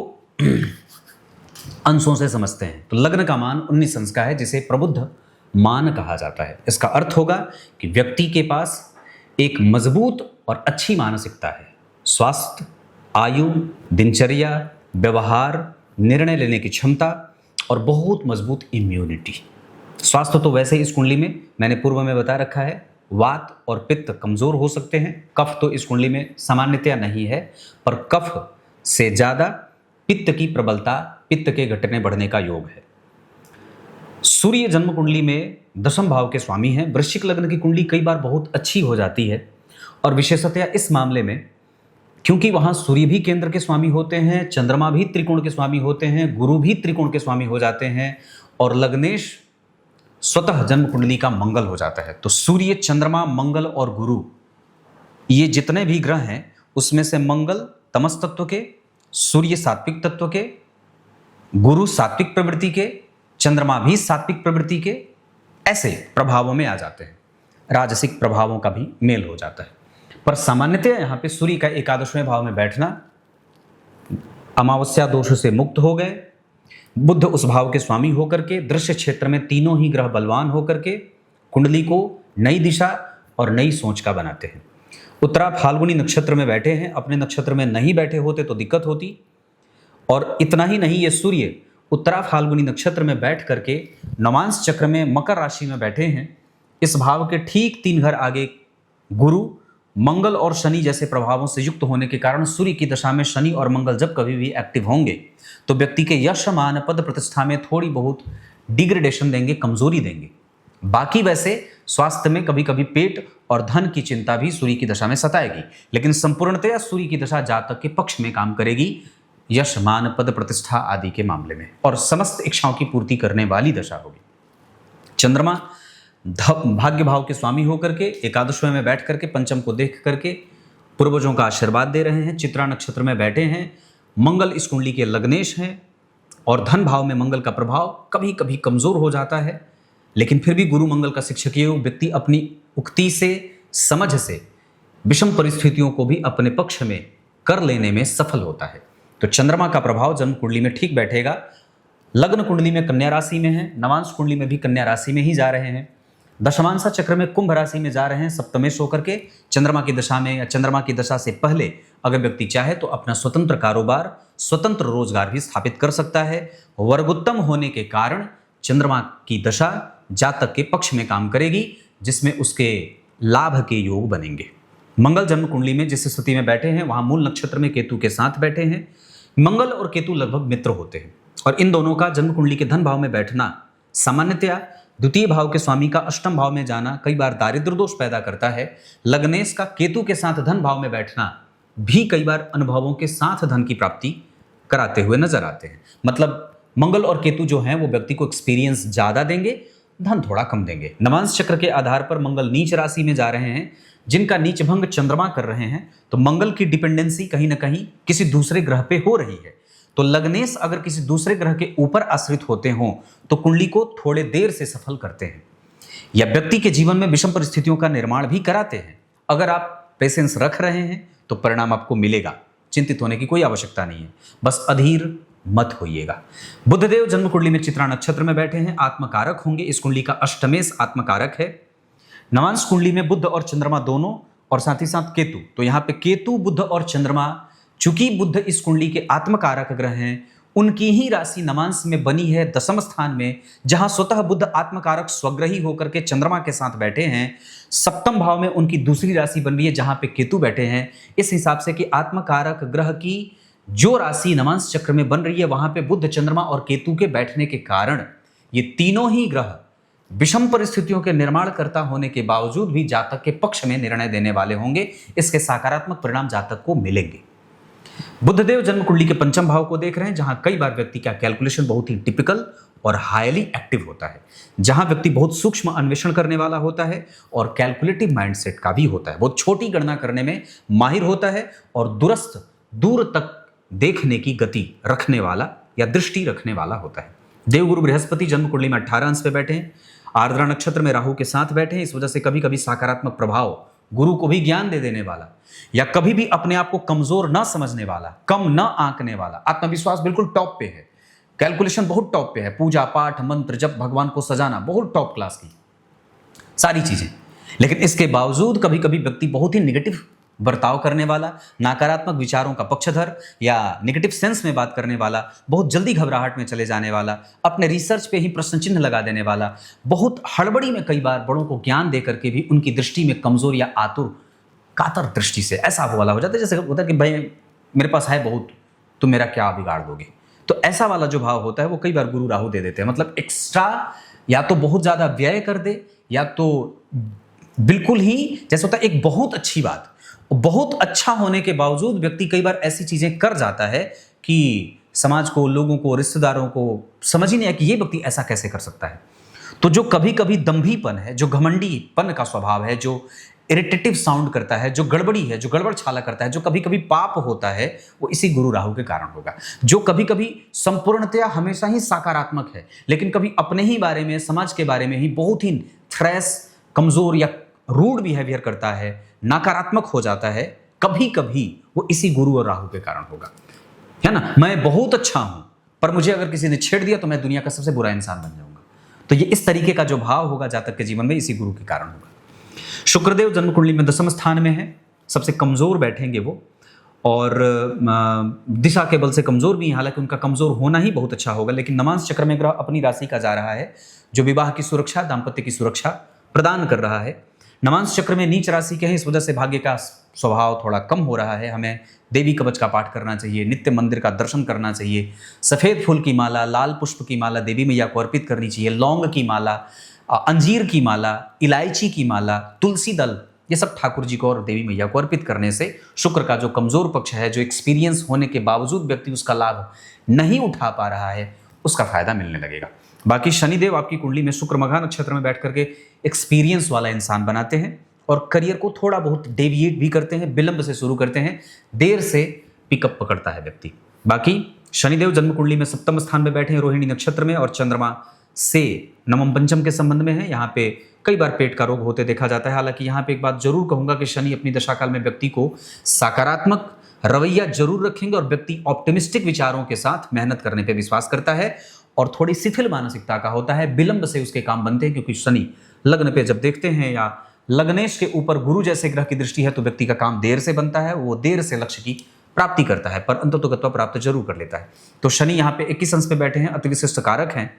अंशों से समझते हैं। तो लग्न का मान 19 अंश का है, जिसे प्रबुद्ध मान कहा जाता है। इसका अर्थ होगा कि व्यक्ति के पास एक मजबूत और अच्छी मानसिकता है, स्वास्थ्य, आयु, दिनचर्या, व्यवहार, निर्णय लेने की क्षमता और बहुत मजबूत इम्यूनिटी। स्वास्थ्य तो वैसे ही इस कुंडली में मैंने पूर्व में बता रखा है, वात और पित्त कमजोर हो सकते हैं। कफ तो इस कुंडली में सामान्यतया नहीं है, पर कफ से ज्यादा पित्त की प्रबलता, पित्त के घटने बढ़ने का योग है। सूर्य जन्म कुंडली में दशम भाव के स्वामी हैं। वृश्चिक लग्न की कुंडली कई बार बहुत अच्छी हो जाती है, और विशेषतया इस मामले में क्योंकि वहां सूर्य भी केंद्र के स्वामी होते हैं, चंद्रमा भी त्रिकोण के स्वामी होते हैं, गुरु भी त्रिकोण के स्वामी हो जाते हैं, और लग्नेश स्वतः जन्म कुंडली का मंगल हो जाता है। तो सूर्य, चंद्रमा, मंगल और गुरु, ये जितने भी ग्रह हैं उसमें से मंगल तमस तत्व के, सूर्य सात्विक तत्व के, गुरु सात्विक प्रवृत्ति के, चंद्रमा भी सात्विक प्रवृत्ति के, ऐसे प्रभावों में आ जाते हैं। राजसिक प्रभावों का भी मेल हो जाता है। पर सामान्यतः यहाँ पे सूर्य का एकादशवें भाव में बैठना, अमावस्या दोष से मुक्त हो गए, बुध उस भाव के स्वामी होकर के दृश्य क्षेत्र में तीनों ही ग्रह बलवान होकर के कुंडली को नई दिशा और नई सोच का बनाते हैं। उत्तरा फाल्गुनी नक्षत्र में बैठे हैं, अपने नक्षत्र में नहीं बैठे होते तो दिक्कत होती। और इतना ही नहीं, ये सूर्य उत्तरा फाल्गुनी नक्षत्र में बैठ करके नवांश चक्र में मकर राशि में बैठे हैं। इस भाव के ठीक 3 घर आगे गुरु, मंगल और शनि जैसे प्रभावों से युक्त होने के कारण सूर्य की दशा में शनि और मंगल जब कभी भी एक्टिव होंगे तो व्यक्ति के यश, मान, पद प्रतिष्ठा में थोड़ी बहुत डिग्रेडेशन देंगे, कमजोरी देंगे। बाकी वैसे स्वास्थ्य में कभी कभी पेट और धन की चिंता भी सूर्य की दशा में सताएगी, लेकिन संपूर्णतया सूर्य की दशा जातक के पक्ष में काम करेगी, यश, मान, पद प्रतिष्ठा आदि के मामले में, और समस्त इच्छाओं की पूर्ति करने वाली दशा होगी। चंद्रमा भाग्य भाव के स्वामी होकर के एकादशवें में बैठ करके पंचम को देख करके पूर्वजों का आशीर्वाद दे रहे हैं। चित्रा नक्षत्र में बैठे हैं, मंगल इस कुंडली के लग्नेश हैं और धन भाव में मंगल का प्रभाव कभी कभी कमजोर हो जाता है, लेकिन फिर भी गुरु मंगल का शिक्षकीय व्यक्ति अपनी उक्ति से, समझ से विषम परिस्थितियों को भी अपने पक्ष में कर लेने में सफल होता है। तो चंद्रमा का प्रभाव जन्म कुंडली में ठीक बैठेगा। लग्न कुंडली में कन्या राशि में है, नवांश कुंडली में भी कन्या राशि में ही जा रहे हैं, दशमांशा चक्र में कुंभ राशि में जा रहे हैं सप्तमेश होकर के। चंद्रमा की दशा में या चंद्रमा की दशा से पहले अगर व्यक्ति चाहे तो अपना स्वतंत्र कारोबार, स्वतंत्र रोजगार भी स्थापित कर सकता है। वर्गोत्तम होने के कारण चंद्रमा की दशा जातक के पक्ष में काम करेगी, जिसमें उसके लाभ के योग बनेंगे। मंगल जन्म कुंडली में जिस स्थिति में बैठे हैं वहां मूल नक्षत्र में केतु के साथ बैठे हैं। मंगल और केतु लगभग मित्र होते हैं और इन दोनों का जन्म कुंडली के धन भाव में बैठना सामान्यतया द्वितीय भाव के स्वामी का अष्टम भाव में जाना कई बार दारिद्र दोष पैदा करता है। लग्नेश का केतु के साथ धन भाव में बैठना भी कई बार अनुभवों के साथ धन की प्राप्ति कराते हुए नजर आते हैं। मतलब मंगल और केतु जो हैं वो व्यक्ति को एक्सपीरियंस ज्यादा देंगे, धन थोड़ा कम देंगे। नवांश चक्र के आधार पर मंगल नीच राशि में जा रहे हैं, जिनका नीच भंग चंद्रमा कर रहे हैं, तो मंगल की डिपेंडेंसी कहीं ना कहीं किसी दूसरे ग्रह पे हो रही है। तो लग्नेश अगर किसी दूसरे ग्रह के ऊपर आश्रित होते हों तो कुंडली को थोड़े देर से सफल करते हैं या व्यक्ति के जीवन में विषम परिस्थितियों का निर्माण भी कराते हैं। अगर आप पेशेंस रख रहे हैं तो परिणाम आपको मिलेगा, चिंतित होने की कोई आवश्यकता नहीं है, बस अधीर मत होइएगा। बुधदेव जन्म कुंडली में चित्रा नक्षत्र में बैठे हैं, आत्मकारक होंगे। इस कुंडली का अष्टमेश आत्मकारक है। नवांश कुंडली में बुध और चंद्रमा दोनों और साथ ही साथ केतु, तो यहाँ पे केतु, बुध और चंद्रमा, चूंकि बुध इस कुंडली के आत्मकारक ग्रह हैं, उनकी ही राशि नवांश में बनी है दशम स्थान में, जहां स्वतः बुध आत्मकारक स्वग्रही होकर के चंद्रमा के साथ बैठे हैं। सप्तम भाव में उनकी दूसरी राशि बन रही है जहां पे केतु बैठे हैं। इस हिसाब से कि आत्मकारक ग्रह की जो राशि नवांश चक्र में बन रही है वहां पे बुध, चंद्रमा और केतु के बैठने के कारण ये तीनों ही ग्रह विषम परिस्थितियों के निर्माण करता होने के बावजूद भी जातक के पक्ष में निर्णय देने वाले होंगे। इसके सकारात्मक परिणाम जातक को मिलेंगे। बुधदेव जन्म कुंडली के पंचम भाव को देख रहे हैं, जहां कई बार व्यक्ति का कैलकुलेशन बहुत ही टिपिकल और हाईली एक्टिव होता है, जहां व्यक्ति बहुत सूक्ष्म अन्वेषण करने वाला होता है और कैलकुलेटिव माइंडसेट का भी होता है। बहुत छोटी गणना करने में माहिर होता है और दूरस्थ, दूर तक देखने की गति रखने वाला या दृष्टि रखने वाला होता है। देवगुरु बृहस्पति जन्म कुंडली में 18 अंश पे बैठे हैं, आर्द्रा नक्षत्र में राहु के साथ बैठे हैं। इस वजह से कभी कभी सकारात्मक प्रभाव, गुरु को भी ज्ञान दे देने वाला या कभी भी अपने आप को कमजोर ना समझने वाला, कम ना आंकने वाला, आत्मविश्वास बिल्कुल टॉप पे है, कैलकुलेशन बहुत टॉप पे है, पूजा पाठ मंत्र जप भगवान को सजाना बहुत टॉप क्लास की सारी चीजें। लेकिन इसके बावजूद कभी कभी व्यक्ति बहुत ही निगेटिव बर्ताव करने वाला, नकारात्मक विचारों का पक्षधर या नेगेटिव सेंस में बात करने वाला, बहुत जल्दी घबराहट में चले जाने वाला, अपने रिसर्च पे ही प्रश्न चिन्ह लगा देने वाला, बहुत हड़बड़ी में कई बार बड़ों को ज्ञान दे करके भी उनकी दृष्टि में कमजोर या आतुर, कातर दृष्टि से ऐसा वाला हो जाता है, जैसे होता है कि भाई मेरे पास है बहुत, तुम मेरा क्या बिगाड़ दोगे। तो ऐसा वाला जो भाव होता है वो कई बार गुरु राहु दे देते हैं। मतलब एक्स्ट्रा या तो बहुत ज्यादा व्यय कर दे या तो बिल्कुल ही जैसे होता है एक बहुत अच्छी बात, बहुत अच्छा होने के बावजूद व्यक्ति कई बार ऐसी चीजें कर जाता है कि समाज को, लोगों को, रिश्तेदारों को समझ ही नहीं आया कि ये व्यक्ति ऐसा कैसे कर सकता है। तो जो कभी कभी दंभीपन है, जो घमंडीपन का स्वभाव है, जो इरिटेटिव साउंड करता है, जो गड़बड़ी है, जो गड़बड़ छाला करता है, जो कभी कभी पाप होता है, वो इसी गुरु राहु के कारण होगा। जो कभी कभी संपूर्णतया हमेशा ही सकारात्मक है, लेकिन कभी अपने ही बारे में, समाज के बारे में ही बहुत ही थ्रेस, कमजोर या रूड बिहेवियर करता है, नकारात्मक हो जाता है, कभी कभी वो इसी गुरु और राहु के कारण होगा, है ना। मैं बहुत अच्छा हूं, पर मुझे अगर किसी ने छेड़ दिया तो मैं दुनिया का सबसे बुरा इंसान बन जाऊंगा। तो ये इस तरीके का जो भाव होगा जातक के जीवन में, इसी गुरु के कारण होगा। शुक्रदेव जन्म कुंडली में 10वें स्थान में है, सबसे कमजोर बैठेंगे वो, और दिशा के बल से कमजोर भी हैं, हालांकि उनका कमजोर होना ही बहुत अच्छा होगा। लेकिन नवांश चक्र में ग्रह अपनी राशि का जा रहा है, जो विवाह की सुरक्षा, दाम्पत्य की सुरक्षा प्रदान कर रहा है। नवांश चक्र में नीच राशि के हैं, इस वजह से भाग्य का स्वभाव थोड़ा कम हो रहा है। हमें देवी कवच का पाठ करना चाहिए, नित्य मंदिर का दर्शन करना चाहिए, सफेद फूल की माला, लाल पुष्प की माला देवी मैया को अर्पित करनी चाहिए, लौंग की माला, अंजीर की माला, इलायची की माला, तुलसी दल, ये सब ठाकुर जी को और देवी मैया को अर्पित करने से शुक्र का जो कमजोर पक्ष है, जो एक्सपीरियंस होने के बावजूद व्यक्ति उसका लाभ नहीं उठा पा रहा है, उसका फायदा मिलने लगेगा। बाकी शनिदेव आपकी कुंडली में शुक्र मघा नक्षत्र में बैठ करके एक्सपीरियंस वाला इंसान बनाते हैं और करियर को थोड़ा बहुत डेविएट भी करते हैं, विलंब से शुरू करते हैं, देर से पिकअप पकड़ता है व्यक्ति। बाकी शनिदेव जन्म कुंडली में 7वें स्थान में बैठे हैं रोहिणी नक्षत्र में, और चंद्रमा से नवम पंचम के संबंध में है। यहाँ पे कई बार पेट का रोग होते देखा जाता है। हालांकि यहाँ पे एक बात जरूर कहूंगा कि शनि अपनी दशाकाल में व्यक्ति को सकारात्मक रवैया जरूर रखेंगे, और व्यक्ति ऑप्टिमिस्टिक विचारों के साथ मेहनत करने पे विश्वास करता है और थोड़ी शिथिल मानसिकता का होता है, विलंब से उसके काम बनते हैं। क्योंकि शनि लग्न पे जब देखते हैं या लग्नेश के ऊपर गुरु जैसे ग्रह की दृष्टि है, तो व्यक्ति का काम देर से बनता है, वो देर से लक्ष्य की प्राप्ति करता है, पर अंततोगत्वा प्राप्त जरूर कर लेता है। तो शनि यहाँ पे 21 अंश पे बैठे हैं, अति विशिष्ट कारक हैं,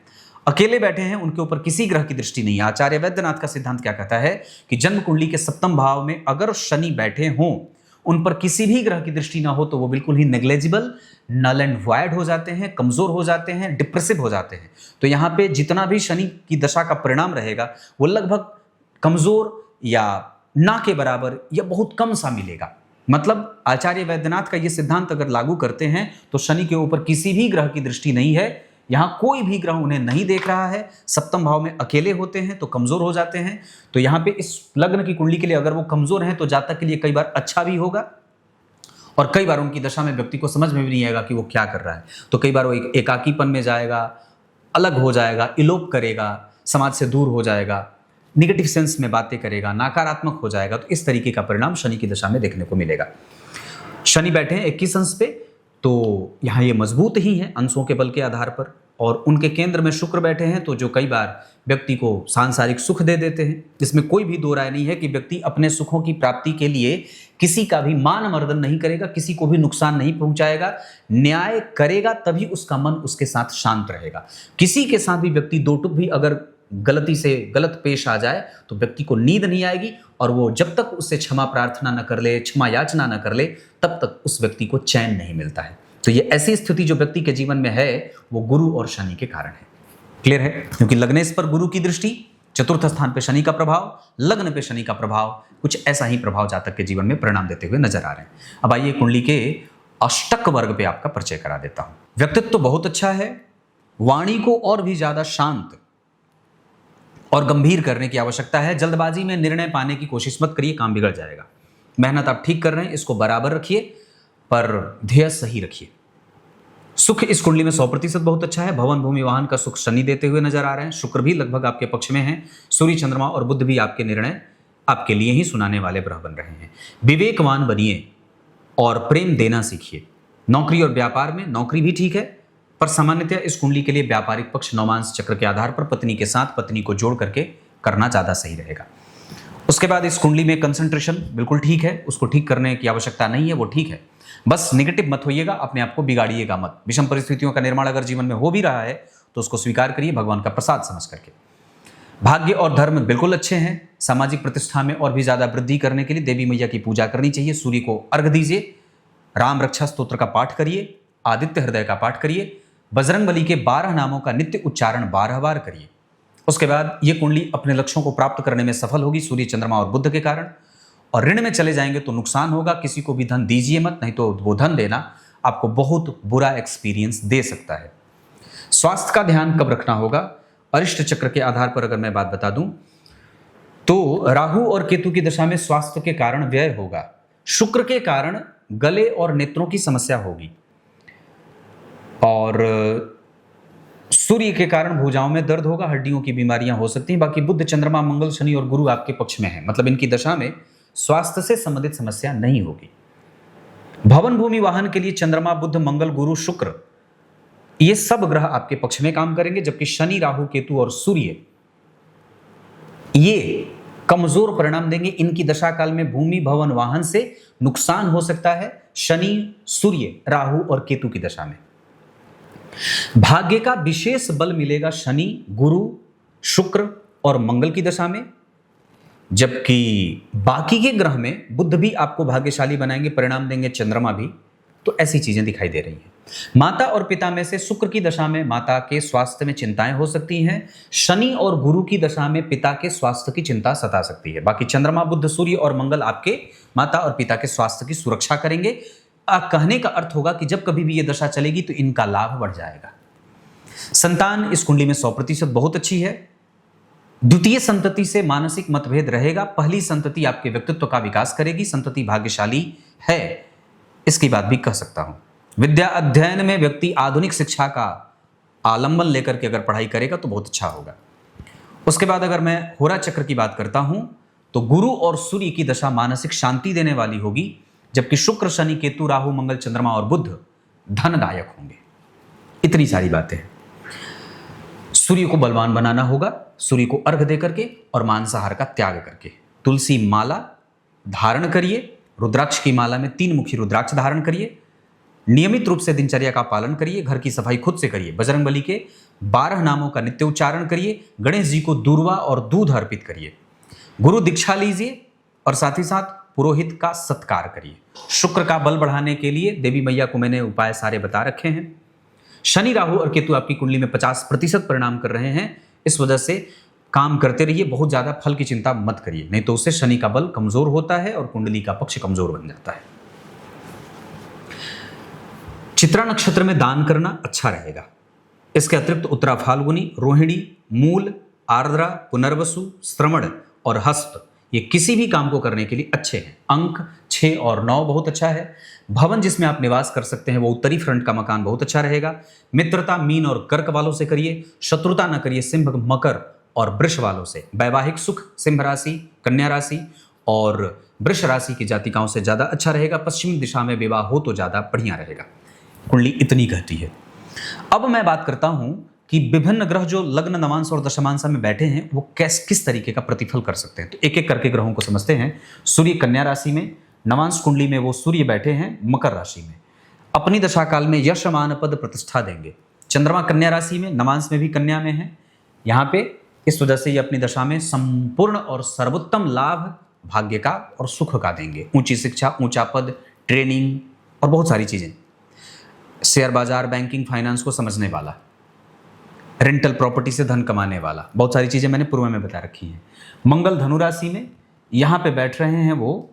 अकेले बैठे हैं, उनके ऊपर किसी ग्रह की दृष्टि नहीं है। आचार्य वैद्यनाथ का सिद्धांत क्या कहता है कि जन्म कुंडली के 7वें भाव में अगर शनि बैठे हों, उन पर किसी भी ग्रह की दृष्टि ना हो, तो वो बिल्कुल ही नेग्लेजिबल, नल एंड वॉइड हो जाते हैं, कमजोर हो जाते हैं, डिप्रेसिव हो जाते हैं। तो यहाँ पे जितना भी शनि की दशा का परिणाम रहेगा, वो लगभग कमजोर या ना के बराबर या बहुत कम सा मिलेगा। मतलब आचार्य वैद्यनाथ का ये सिद्धांत अगर लागू करते हैं तो शनि के ऊपर किसी भी ग्रह की दृष्टि नहीं है, यहां कोई भी ग्रह उन्हें नहीं देख रहा है, 7वें भाव में अकेले होते हैं तो कमजोर हो जाते हैं। तो यहां पे इस लग्न की कुंडली के लिए अगर वो कमजोर हैं तो जातक के लिए कई बार अच्छा भी होगा, और कई बार उनकी दशा में व्यक्ति को समझ में भी नहीं आएगा कि वो क्या कर रहा है। तो कई बार वो एकाकीपन में जाएगा, अलग हो जाएगा, इलोप करेगा, समाज से दूर हो जाएगा, निगेटिव सेंस में बातें करेगा, नकारात्मक हो जाएगा। तो इस तरीके का परिणाम शनि की दशा में देखने को मिलेगा। शनि बैठे हैं 21 अंश पे, तो यहाँ ये मजबूत ही हैं अंशों के बल के आधार पर, और उनके केंद्र में शुक्र बैठे हैं, तो जो कई बार व्यक्ति को सांसारिक सुख दे देते हैं। इसमें कोई भी दो राय नहीं है कि व्यक्ति अपने सुखों की प्राप्ति के लिए किसी का भी मान मर्दन नहीं करेगा, किसी को भी नुकसान नहीं पहुंचाएगा, न्याय करेगा, तभी उसका मन उसके साथ शांत रहेगा। किसी के साथ भी व्यक्ति दो टुक भी अगर गलती से गलत पेश आ जाए तो व्यक्ति को नींद नहीं आएगी, और वो जब तक उससे क्षमा प्रार्थना न कर ले, क्षमा याचना न कर ले, तब तक उस व्यक्ति को चैन नहीं मिलता है। तो ये ऐसी स्थिति जो व्यक्ति के जीवन में है, वो गुरु और शनि के कारण है। क्लियर है? क्योंकि लग्नेश पर गुरु की दृष्टि, चतुर्थ स्थान पे शनि का प्रभाव, लग्न पे शनि का प्रभाव, कुछ ऐसा ही प्रभाव जातक के जीवन में परिणाम देते हुए नजर आ रहे हैं। अब आइए कुंडली के अष्टक वर्ग पे आपका परिचय करा देता हूं। व्यक्तित्व तो बहुत अच्छा है, वाणी को और भी ज्यादा शांत और गंभीर करने की आवश्यकता है। जल्दबाजी में निर्णय पाने की कोशिश मत करिए, काम बिगड़ जाएगा। मेहनत आप ठीक कर रहे हैं, इसको बराबर रखिए, पर ध्येय सही रखिए। सुख इस कुंडली में 100% बहुत अच्छा है। भवन भूमि वाहन का सुख शनि देते हुए नजर आ रहे हैं। शुक्र भी लगभग आपके पक्ष में है। सूर्य चंद्रमा और बुध भी आपके निर्णय आपके लिए ही सुनाने वाले ग्रह बन रहे हैं। विवेकवान बनिए और प्रेम देना सीखिए। नौकरी और व्यापार में नौकरी भी ठीक है, पर सामान्यतः इस कुंडली के लिए व्यापारिक पक्ष नवमांश चक्र के आधार पर पत्नी के साथ पत्नी को जोड़ करके करना ज्यादा सही रहेगा। उसके बाद इस कुंडली में कंसंट्रेशन बिल्कुल ठीक है, उसको ठीक करने की आवश्यकता नहीं है, वो ठीक है। बस निगेटिव मत होइएगा, अपने आप को बिगाड़िएगा मत। विषम परिस्थितियों का निर्माण अगर जीवन में हो भी रहा है तो उसको स्वीकार करिए भगवान का प्रसाद समझ करके। भाग्य और धर्म बिल्कुल अच्छे हैं। सामाजिक प्रतिष्ठा में और भी ज्यादा वृद्धि करने के लिए देवी मैया की पूजा करनी चाहिए। सूर्य को अर्घ दीजिए, राम रक्षा स्तोत्र का पाठ करिए, आदित्य हृदय का पाठ करिए, बजरंगबली के 12 नामों का नित्य उच्चारण 12 बार करिए। उसके बाद ये कुंडली अपने लक्ष्यों को प्राप्त करने में सफल होगी सूर्य चंद्रमा और बुध के कारण। और ऋण में चले जाएंगे तो नुकसान होगा। किसी को भी धन दीजिए मत, नहीं तो वो धन देना आपको बहुत बुरा एक्सपीरियंस दे सकता है। स्वास्थ्य का ध्यान कब रखना होगा? अरिष्ट चक्र के आधार पर अगर मैं बात बता दूं तो राहु और केतु की दशा में स्वास्थ्य के कारण व्यय होगा, शुक्र के कारण गले और नेत्रों की समस्या होगी, और सूर्य के कारण भुजाओं में दर्द होगा, हड्डियों की बीमारियां हो सकती हैं। बाकी बुध, चंद्रमा, मंगल, शनि और गुरु आपके पक्ष में है, मतलब इनकी दशा में स्वास्थ्य से संबंधित समस्या नहीं होगी। भवन, भूमि, वाहन के लिए चंद्रमा, बुध, मंगल, गुरु, शुक्र ये सब ग्रह आपके पक्ष में काम करेंगे, जबकि शनि, राहु, केतु और सूर्य ये कमजोर परिणाम देंगे। इनकी दशा काल में भूमि, भवन, वाहन से नुकसान हो सकता है, शनि, सूर्य, राहु और केतु की दशा में। भाग्य का विशेष बल मिलेगा शनि, गुरु, शुक्र और मंगल की दशा में, जबकि बाकी के ग्रह में बुध भी आपको भाग्यशाली बनाएंगे, परिणाम देंगे, चंद्रमा भी। तो ऐसी चीजें दिखाई दे रही हैं। माता और पिता में से शुक्र की दशा में माता के स्वास्थ्य में चिंताएं हो सकती हैं, शनि और गुरु की दशा में पिता के स्वास्थ्य की चिंता सता सकती है। बाकी चंद्रमा, बुध, सूर्य और मंगल आपके माता और पिता के स्वास्थ्य की सुरक्षा करेंगे। कहने का अर्थ होगा कि जब कभी भी ये दशा चलेगी तो इनका लाभ बढ़ जाएगा। संतान इस कुंडली में 100% बहुत अच्छी है। द्वितीय संतति से मानसिक मतभेद रहेगा, पहली संतति आपके व्यक्तित्व का विकास करेगी, संतति भाग्यशाली है, इसकी बात भी कह सकता हूं। विद्या अध्ययन में व्यक्ति आधुनिक शिक्षा का आलंबन लेकर के अगर पढ़ाई करेगा तो बहुत अच्छा होगा। उसके बाद अगर मैं होरा चक्र की बात करता हूं तो गुरु और सूर्य की दशा मानसिक शांति देने वाली होगी, जबकि शुक्र, शनि, केतु, राहु, मंगल, चंद्रमा और बुध धनदायक होंगे। इतनी सारी बातें हैं। सूर्य को बलवान बनाना होगा, सूर्य को अर्घ दे करके और मांसाहार का त्याग करके। तुलसी माला धारण करिए, रुद्राक्ष की माला में 3 मुखी रुद्राक्ष धारण करिए, नियमित रूप से दिनचर्या का पालन करिए, घर की सफाई खुद से करिए, बजरंगबली के 12 नामों का नित्य उच्चारण करिए, गणेश जी को दूर्वा और दूध अर्पित करिए, गुरु दीक्षा लीजिए और साथ ही साथ पुरोहित का सत्कार करिए। शुक्र का बल बढ़ाने के लिए देवी मैया को मैंने उपाय सारे बता रखे हैं। शनि, राहु और केतु आपकी कुंडली में 50% परिणाम कर रहे हैं, इस वजह से काम करते रहिए, बहुत ज्यादा फल की चिंता मत करिए, नहीं तो उससे शनि का बल कमजोर होता है और कुंडली का पक्ष कमजोर बन जाता है। चित्रा नक्षत्र में दान करना अच्छा रहेगा। इसके अतिरिक्त उत्तरा फाल्गुनी, रोहिणी, मूल, आर्द्रा, पुनर्वसु, श्रवण और हस्त ये किसी भी काम को करने के लिए अच्छे हैं। अंक 6 और 9 बहुत अच्छा है। भवन जिसमें आप निवास कर सकते हैं वो उत्तरी फ्रंट का मकान बहुत अच्छा रहेगा। मित्रता मीन और कर्क वालों से करिए, शत्रुता न करिए सिंह, मकर और वृष वालों से। वैवाहिक सुख सिंह राशि, कन्या राशि और वृष राशि की जातिकाओं से ज्यादा अच्छा रहेगा। पश्चिम दिशा में विवाह हो तो ज्यादा बढ़िया रहेगा। कुंडली इतनी कहती है। अब मैं बात करता हूं कि विभिन्न ग्रह जो लग्न, नवांश और दशमांश में बैठे हैं वो किस तरीके का प्रतिफल कर सकते हैं, तो एक एक करके ग्रहों को समझते हैं। सूर्य कन्या राशि में, नवांश कुंडली में वो सूर्य बैठे हैं मकर राशि में, अपनी दशा काल में यश, मान, पद, प्रतिष्ठा देंगे। चंद्रमा कन्या राशि में, नवांश में भी कन्या में है, यहाँ पे इस वजह से ये अपनी दशा में संपूर्ण और सर्वोत्तम लाभ भाग्य का और सुख का देंगे। ऊंची शिक्षा, ऊंचा पद, ट्रेनिंग और बहुत सारी चीजें। शेयर बाजार, बैंकिंग, फाइनेंस को समझने वाला, रेंटल प्रॉपर्टी से धन कमाने वाला, बहुत सारी चीजें मैंने पूर्व में बता रखी हैं। मंगल धनु राशि में, यहाँ पे बैठ रहे हैं वो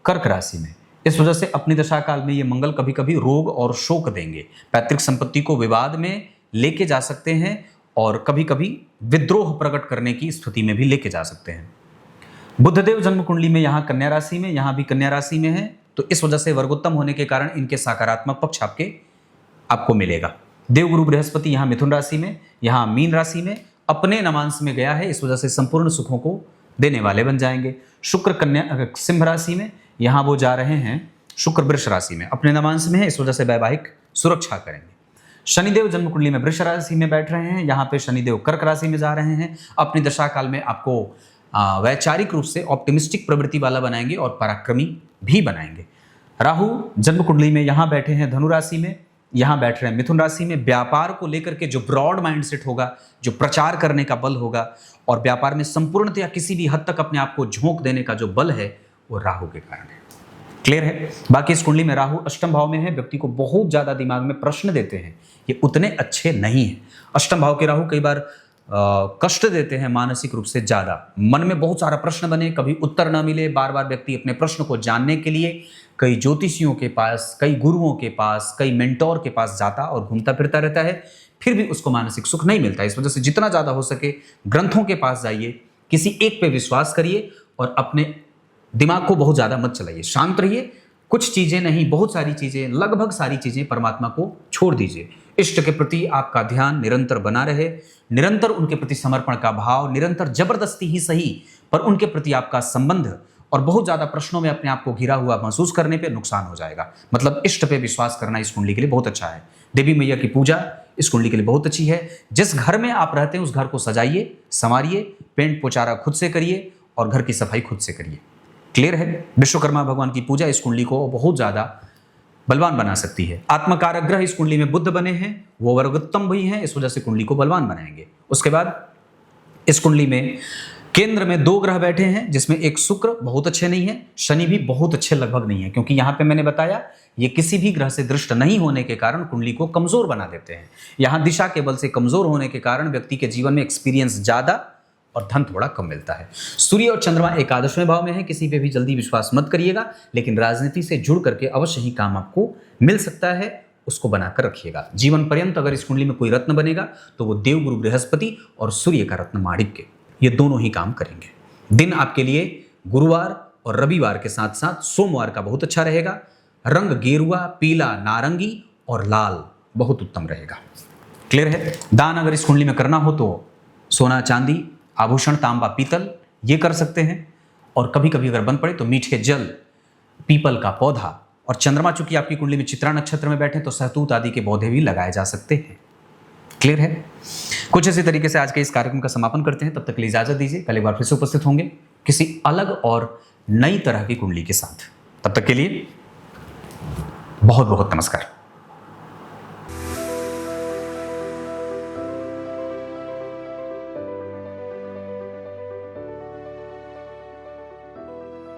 कर्क राशि में, इस वजह से अपनी दशा काल में ये मंगल कभी कभी रोग और शोक देंगे। पैतृक संपत्ति को विवाद में लेके जा सकते हैं और कभी कभी विद्रोह प्रकट करने की स्थिति में भी लेके जा सकते हैं। बुधदेव जन्म कुंडली में यहाँ कन्या राशि में, यहाँ भी कन्या राशि में है, तो इस वजह से वर्गोत्तम होने के कारण इनके सकारात्मक पक्ष आपको मिलेगा। देवगुरु बृहस्पति यहाँ मिथुन राशि में, यहाँ मीन राशि में अपने नवांश में गया है, इस वजह से संपूर्ण सुखों को देने वाले बन जाएंगे। शुक्र कन्या सिंह राशि में, यहाँ वो जा रहे हैं शुक्र वृष राशि में, अपने नवांश में है, इस वजह से वैवाहिक सुरक्षा करेंगे। शनिदेव जन्म कुंडली में वृष राशि में बैठ रहे हैं, यहाँ पे शनिदेव कर्क राशि में जा रहे हैं, अपनी दशा काल में आपको वैचारिक रूप से ऑप्टिमिस्टिक प्रवृत्ति वाला बनाएंगे और पराक्रमी भी बनाएंगे। राहु जन्म कुंडली में यहाँ बैठे हैं धनु राशि में, यहाँ बैठ रहे हैं मिथुन राशि में। व्यापार को लेकर के जो ब्रॉड माइंडसेट होगा, जो प्रचार करने का बल होगा और व्यापार में संपूर्णतया किसी भी हद तक अपने आप को झोंक देने का जो बल है वो राहु के कारण है। क्लियर है? बाकी इस कुंडली में राहु अष्टम भाव में है, व्यक्ति को बहुत ज्यादा दिमाग में प्रश्न देते हैं, ये उतने अच्छे नहीं है। अष्टम भाव के राहु कई बार कष्ट देते हैं मानसिक रूप से ज्यादा, मन में बहुत सारा प्रश्न बने, कभी उत्तर ना मिले, बार बार व्यक्ति अपने प्रश्न को जानने के लिए कई ज्योतिषियों के पास, कई गुरुओं के पास, कई मेंटोर के पास जाता और घूमता फिरता रहता है, फिर भी उसको मानसिक सुख नहीं मिलता। इस वजह से जितना ज्यादा हो सके ग्रंथों के पास जाइए, किसी एक पे विश्वास करिए और अपने दिमाग को बहुत ज्यादा मत चलाइए, शांत रहिए। कुछ चीजें नहीं, बहुत सारी चीजें, लगभग सारी चीजें परमात्मा को छोड़ दीजिए। इष्ट के प्रति आपका ध्यान निरंतर बना रहे, निरंतर उनके प्रति समर्पण का भाव, निरंतर जबरदस्ती ही सही पर उनके प्रति आपका संबंध, और बहुत ज्यादा प्रश्नों में अपने आप को घिरा हुआ महसूस करने पे नुकसान हो जाएगा। मतलब इष्ट पे विश्वास करना इस कुंडली के लिए बहुत अच्छा है। देवी मैया की पूजा इस कुंडली के लिए बहुत अच्छी है। जिस घर में आप रहते हैं उस घर को सजाइए, संवारिए, पेंट पोचारा खुद से करिए और घर की सफाई खुद से करिए। क्लियर है? विश्वकर्मा भगवान की पूजा इस कुंडली को बहुत ज्यादा बलवान बना सकती है। आत्मकारक ग्रह इस कुंडली में बुध बने हैं, वो वर्गोत्तम भी हैं, इस वजह से कुंडली को बलवान बनाएंगे। उसके बाद इस कुंडली में केंद्र में 2 ग्रह बैठे हैं, जिसमें एक शुक्र बहुत अच्छे नहीं है, शनि भी बहुत अच्छे लगभग नहीं है, क्योंकि यहां पे मैंने बताया ये किसी भी ग्रह से दृष्ट नहीं होने के कारण कुंडली को कमजोर बना देते हैं। यहां दिशा के बल से कमजोर होने के कारण व्यक्ति के जीवन में एक्सपीरियंस ज्यादा और धन थोड़ा कम मिलता है। सूर्य और चंद्रमा एकादशवें भाव में है, किसी पे भी जल्दी विश्वास मत करिएगा, लेकिन राजनीति से जुड़ करके अवश्य ही काम आपको मिल सकता है, उसको बनाकर रखिएगा। जीवन पर्यंत अगर इस कुंडली में कोई रत्न बनेगा तो वो देवगुरु बृहस्पति और सूर्य का रत्न माणिक्य, ये दोनों ही काम करेंगे। दिन आपके लिए गुरुवार और रविवार के साथ साथ सोमवार का बहुत अच्छा रहेगा। रंग गेरुआ, पीला, नारंगी और लाल बहुत उत्तम रहेगा। क्लियर है? दान अगर इस कुंडली में करना हो तो सोना, चांदी, आभूषण, तांबा, पीतल ये कर सकते हैं, और कभी कभी अगर बन पड़े तो मीठे जल, पीपल का पौधा, और चंद्रमा चूंकि आपकी कुंडली में चित्रा नक्षत्र में बैठे तो सहतूत आदि के पौधे भी लगाए जा सकते हैं। क्लियर है? कुछ इसी तरीके से आज के इस कार्यक्रम का समापन करते हैं। तब तक के लिए इजाजत दीजिए, कल एक बार फिर से उपस्थित होंगे किसी अलग और नई तरह की कुंडली के साथ। तब तक के लिए बहुत बहुत नमस्कार।